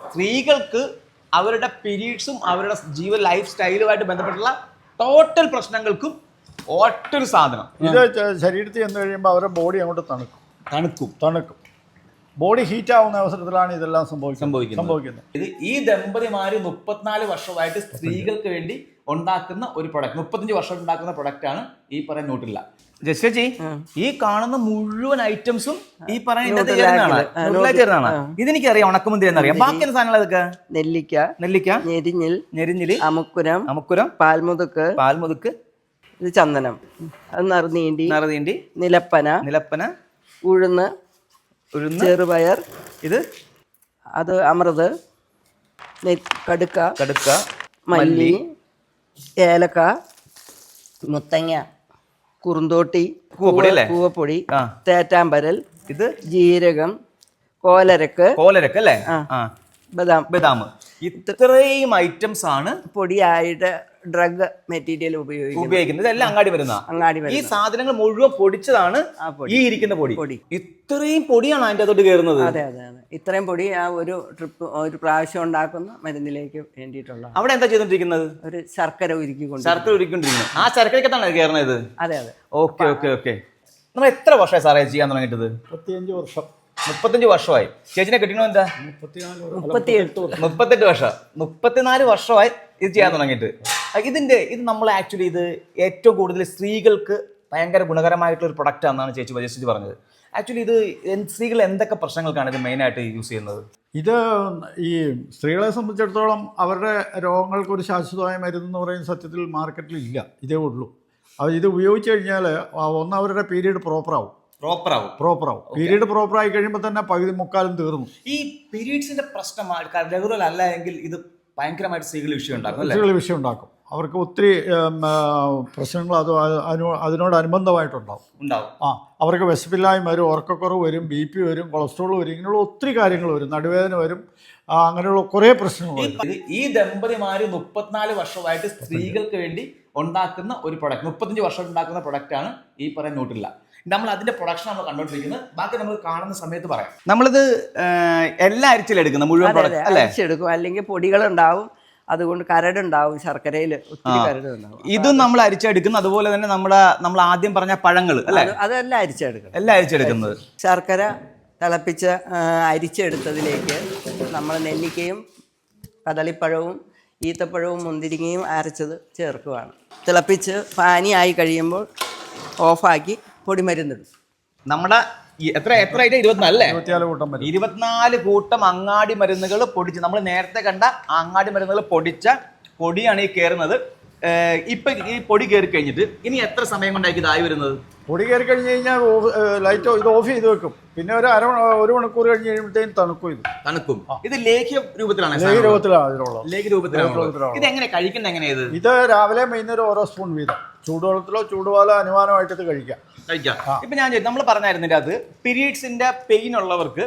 സ്ത്രീകൾക്ക് അവരുടെ പീരീഡ്സും അവരുടെ ജീവ ലൈഫ് സ്റ്റൈലുമായിട്ട് ബന്ധപ്പെട്ടുള്ള ടോട്ടൽ പ്രശ്നങ്ങൾക്കും ഒറ്റൊരു സാധനം. ഇത് ശരീരത്തിൽ ചെന്ന് കഴിയുമ്പോൾ അവരുടെ ബോഡി അങ്ങോട്ട് തണുക്കും. ബോഡി ഹീറ്റ് ആവുന്ന അവസരത്തിലാണ് ഇതെല്ലാം സംഭവിക്കുന്നത്. ഇത് ഈ ദമ്പതിമാര് 34 വർഷമായിട്ട് സ്ത്രീകൾക്ക് വേണ്ടി ഉണ്ടാക്കുന്ന ഒരു പ്രൊഡക്റ്റ്, 35 വർഷം ഉണ്ടാക്കുന്ന പ്രൊഡക്റ്റ് ആണ് ഈ പറയുന്ന ന്യൂട്രില്ല. ജസ്റ്റി, ഈ കാണുന്ന മുഴുവൻ ഐറ്റംസും ഈ പറയുന്നത് ചേർന്നാണ്. ഇതെനിക്കറിയാം, ഉണക്കമുന്തിരി എന്നറിയാം. ബാക്കി സാധനങ്ങൾ അതൊക്കെ നെല്ലിക്ക, ഞെരിഞ്ഞില്, അമുക്കുരം, പാൽമുതുക്ക്, ഇത് ചന്ദനം, അത് നറുനീണ്ടി, നിലപ്പന, ഉഴുന്ന്, ചെറുപയർ, ഇത് അത് അമൃത്, കടുക്ക, മല്ലി, ഏലക്ക, മുത്തങ്ങ, കുറുന്തോട്ടി, കൂവപ്പൊടി, തേറ്റാമ്പരൽ, ഇത് ജീരകം, കോലരക്ക് അല്ലേ, ബദാം. ഇത്രയും ഐറ്റംസ് ആണ് പൊടിയായിട്ട് ഡ്രഗ് മെറ്റീരിയൽ ഉപയോഗിക്കുന്നത്. ഇതെല്ലാം അങ്ങാടി വരുന്ന ഈ സാധനങ്ങൾ മുഴുവൻ പൊടിച്ചതാണ് ഈ ഇരിക്കുന്ന പൊടി. ഇത്രയും പൊടിയാണ് അതിന്റെ അകത്തോട്ട് കയറുന്നത്. അതെ. ഇത്രയും പൊടി ആ ഒരു പ്രാവശ്യം ഉണ്ടാക്കുന്ന മരുന്നിലേക്ക് വേണ്ടിയിട്ടുള്ള. അവിടെ എന്താ ചെയ്തോണ്ടിരിക്കുന്നത്? ഒരു ശർക്കര ഉരുക്കിക്കൊണ്ടിരിക്കുന്നു. ആ ശർക്കരക്കത്താണ് കയറുന്നത്. അതെ. ഓക്കെ. നമ്മൾ എത്ര വർഷമായി സാറേ ചെയ്യാൻ തുടങ്ങിയിട്ടത്? 35 വർഷമായി. ചേച്ചിനെ കിട്ടണോ എന്താ? 38 വർഷം. 34 വർഷമായി ഇത് ചെയ്യാൻ തുടങ്ങിയിട്ട്. ഇത് നമ്മൾ ആക്ച്വലി ഇത് ഏറ്റവും കൂടുതൽ സ്ത്രീകൾക്ക് ഭയങ്കര ഗുണകരമായിട്ടുള്ള ഒരു പ്രൊഡക്റ്റ് ആണെന്നാണ് ചേച്ചി പറഞ്ഞത്. ആക്ച്വലി ഇത് സ്ത്രീകൾ എന്തൊക്കെ പ്രശ്നങ്ങൾക്കാണ് ഇത് മെയിനായിട്ട് യൂസ് ചെയ്യുന്നത്? ഇത് ഈ സ്ത്രീകളെ സംബന്ധിച്ചിടത്തോളം അവരുടെ രോഗങ്ങൾക്ക് ഒരു ശാശ്വതമായ മരുന്ന് പറയുന്ന സത്യത്തിൽ മാർക്കറ്റിൽ ഇല്ല, ഇതേ ഉള്ളൂ. ഇത് ഉപയോഗിച്ച് കഴിഞ്ഞാൽ ഒന്ന് അവരുടെ പീരീഡ് പ്രോപ്പറാവും. പീരീഡ് പ്രോപ്പറായി കഴിയുമ്പോൾ തന്നെ പകുതി മുക്കാലും തീർന്നു. ഈ പീരീഡ്സിന്റെ പ്രശ്നം റെഗുലർ അല്ല എങ്കിൽ ഇത് ഭയങ്കരമായിട്ട് സ്ത്രീകൾ വിഷയം ഉണ്ടാക്കും. അവർക്ക് ഒത്തിരി പ്രശ്നങ്ങൾ അതിനോടനുബന്ധമായിട്ടുണ്ടാവും. അവർക്ക് വിശപ്പില്ലായ്മ വരും, ഉറക്കക്കുറവ് വരും, BP വരും, കൊളസ്ട്രോൾ വരും, ഇങ്ങനെയുള്ള ഒത്തിരി കാര്യങ്ങൾ വരും, നടുവേദന വരും, അങ്ങനെയുള്ള കുറേ പ്രശ്നങ്ങൾ വരും. ഈ ദമ്പതിമാര് 34 വർഷമായിട്ട് സ്ത്രീകൾക്ക് വേണ്ടി ഉണ്ടാക്കുന്ന ഒരു പ്രൊഡക്റ്റ്, 35 വർഷം ഉണ്ടാക്കുന്ന പ്രൊഡക്റ്റ് ആണ് ഈ പറയുന്ന ന്യൂട്രില്ല. നമ്മൾ അതിന്റെ പ്രൊഡക്ഷൻ നമ്മൾ കണ്ടോണ്ടിരിക്കുന്നത്. ബാക്കി നമ്മൾ കാണുന്ന സമയത്ത് പറയാം. നമ്മളിത് എല്ലാ അരിച്ചിലെടുക്കുന്ന മുഴുവൻ അരിച്ചെടുക്കും, അല്ലെങ്കിൽ പൊടികളുണ്ടാവും, അതുകൊണ്ട് കരടുണ്ടാവും, ശർക്കരയിൽ ഒത്തിരി കരടുണ്ടാവും. ഇതും നമ്മൾ അരിച്ചെടുക്കുന്നു. അതുപോലെ തന്നെ നമ്മൾ ആദ്യം പറഞ്ഞ പഴങ്ങൾ അല്ലേ, അതെല്ലാം അരിച്ചെടുക്കുന്നത്. ശർക്കര തിളപ്പിച്ച് അരിച്ചെടുത്തതിലേക്ക് നമ്മൾ നെല്ലിക്കയും കദളിപ്പഴവും ഈത്തപ്പഴവും മുന്തിരിങ്ങയും അരച്ചത് ചേർക്കുകയാണ്. തിളപ്പിച്ച് പാനിയായി കഴിയുമ്പോൾ ഓഫാക്കി പൊടിമരുന്നിടും. നമ്മുടെ എത്ര 24 കൂട്ടം അങ്ങാടി മരുന്നുകൾ പൊടിച്ച്, നമ്മൾ നേരത്തെ കണ്ട അങ്ങാടി മരുന്നുകൾ പൊടിച്ച പൊടിയാണ് ഈ കയറുന്നത്. ഇപ്പൊ ഈ പൊടി കയറി കഴിഞ്ഞിട്ട് ഇനി എത്ര സമയം കൊണ്ടായിരിക്കും ഇതായി വരുന്നത്? പൊടി കയറി കഴിഞ്ഞ് കഴിഞ്ഞാൽ ലൈറ്റ് ഇത് ഓഫ് ചെയ്ത് വെക്കും. പിന്നെ ഒരു മണിക്കൂർ കഴിഞ്ഞ് കഴിയുമ്പോഴത്തേക്കും തണുക്കും. ഇത് ലേഖ്യ രൂപത്തിലാണ്. ഇത് എങ്ങനെ കഴിക്കുന്നത്? എങ്ങനെയത്? ഇത് രാവിലെ വൈകുന്നേരം ഓരോ സ്പൂൺ വീതം ചൂടുവെള്ളത്തിലോ ചൂടുപാലോ അനുമാനമായിട്ട് കഴിക്കാം. ഇപ്പൊ ഞാൻ നമ്മൾ പറഞ്ഞായിരുന്നില്ല, അത് പീരീഡ്സിന്റെ പെയിൻ ഉള്ളവർക്ക്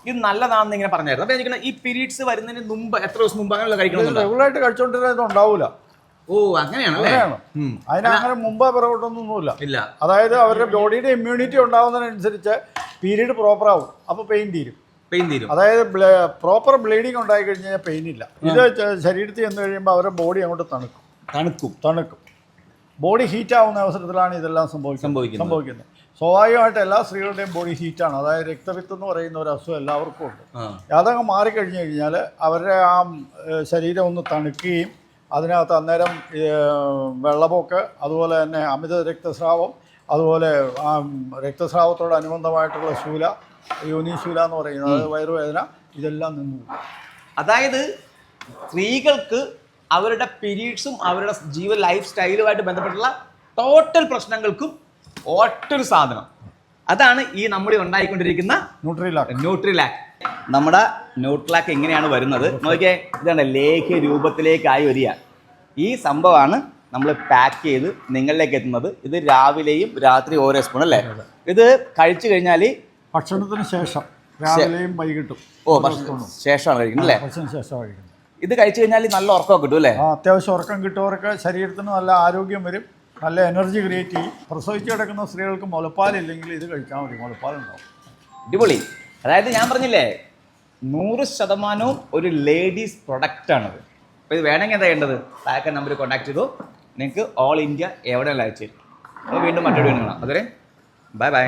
ഇത് നല്ലതാണെന്ന് ഇങ്ങനെ പറഞ്ഞായിരുന്നു. അപ്പൊ എനിക്ക് ഈ പീരീഡ്സ് വരുന്നതിന് മുമ്പ് എത്ര ദിവസം മുമ്പ് അങ്ങനെയുള്ള കഴിക്കണം? റെഗുലറായിട്ട് കഴിച്ചോണ്ടിരുന്നത് ഉണ്ടാവൂല. അങ്ങനെയാണല്ലേ? അതിനങ്ങനെ മുമ്പ് പുറകോട്ടൊന്നുമില്ല. അതായത് അവരുടെ ബോഡിയുടെ ഇമ്മ്യൂണിറ്റി ഉണ്ടാവുന്നതിനനുസരിച്ച് പീരീഡ് പ്രോപ്പർ ആവും. അപ്പൊ പെയിൻ തീരും. അതായത് പ്രോപ്പർ ബ്ലീഡിങ് ഉണ്ടായി കഴിഞ്ഞാൽ പെയിൻ ഇല്ല. ഇത് ശരീരത്തിൽ ചെന്ന് കഴിയുമ്പോൾ അവരുടെ ബോഡി അങ്ങോട്ട് തണുക്കും. ബോഡി ഹീറ്റ് ആവുന്ന അവസരത്തിലാണ് ഇതെല്ലാം സംഭവിക്കുന്നത്. സ്വാഭാവികമായിട്ട് എല്ലാ സ്ത്രീകളുടെയും ബോഡി ഹീറ്റാണ്. അതായത് രക്തപിത്തം എന്ന് പറയുന്ന ഒരു അസുഖം എല്ലാവർക്കും ഉണ്ട്. അതങ്ങ് മാറിക്കഴിഞ്ഞു കഴിഞ്ഞാൽ അവരുടെ ആ ശരീരം ഒന്ന് തണുക്കുകയും അതിനകത്ത് അന്നേരം വെള്ളപ്പൊക്ക്, അതുപോലെ തന്നെ അമിത രക്തസ്രാവം, അതുപോലെ ആ രക്തസ്രാവത്തോടനുബന്ധമായിട്ടുള്ള യോനിശൂല എന്ന് പറയുന്നത്, വയറുവേദന, ഇതെല്ലാം നിന്നു. അതായത് സ്ത്രീകൾക്ക് അവരുടെ പീരീഡ്സും അവരുടെ ജീവ ലൈഫ് സ്റ്റൈലുമായിട്ട് ബന്ധപ്പെട്ടുള്ള ടോട്ടൽ പ്രശ്നങ്ങൾക്കും ഒറ്റൊരു സാധനം. അതാണ് ഈ നമ്മൾ ഉണ്ടായിക്കൊണ്ടിരിക്കുന്ന ന്യൂട്രിലാക്ക്. നമ്മുടെ ന്യൂട്രിലാക്ക് എങ്ങനെയാണ് വരുന്നത് നോക്കിയേ. ഇതാണ് ലേഖ്യ രൂപത്തിലേക്കായി വരിക. ഈ സംഭവമാണ് നമ്മൾ പാക്ക് ചെയ്ത് നിങ്ങളിലേക്ക് എത്തുന്നത്. ഇത് രാവിലെയും രാത്രി ഓരോ സ്പൂൺ അല്ലേ? ഇത് കഴിച്ചു കഴിഞ്ഞാൽ ഭക്ഷണത്തിന് ശേഷം രാവിലെയും വൈകിട്ടും ശേഷമാണ് കഴിക്കുന്നത് അല്ലേ? ഭക്ഷണത്തിന് ശേഷമാണ് കഴിക്കുന്നത്. ഇത് കഴിച്ചു കഴിഞ്ഞാൽ നല്ല ഉറക്കമൊക്കെ കിട്ടും അല്ലേ? അത്യാവശ്യം ഉറക്കം കിട്ടുന്നവർക്ക് ശരീരത്തിന് നല്ല ആരോഗ്യം വരും, നല്ല എനർജി ക്രിയേറ്റ് ചെയ്യും. പ്രസവിച്ച് കിടക്കുന്ന സ്ത്രീകൾക്ക് മുലപ്പാലില്ലെങ്കിൽ ഇത് കഴിച്ചാൽ മതി, മുലപ്പാലുണ്ടാവും. അടിപൊളി. അതായത് ഞാൻ പറഞ്ഞില്ലേ, 100% ഒരു ലേഡീസ് പ്രൊഡക്റ്റാണത്. അപ്പോൾ ഇത് വേണമെങ്കിൽ എന്താ ചെയ്യേണ്ടത്? താഴെ നമ്പർ കോൺടാക്ട് ചെയ്തു, നിങ്ങൾക്ക് ഓൾ ഇന്ത്യ എവിടെയെല്ലാം അയച്ചു തരും. അപ്പോൾ വീണ്ടും മറ്റൊരു വീണ്ടും കാണാം. അതുവരെ ബൈ ബൈ.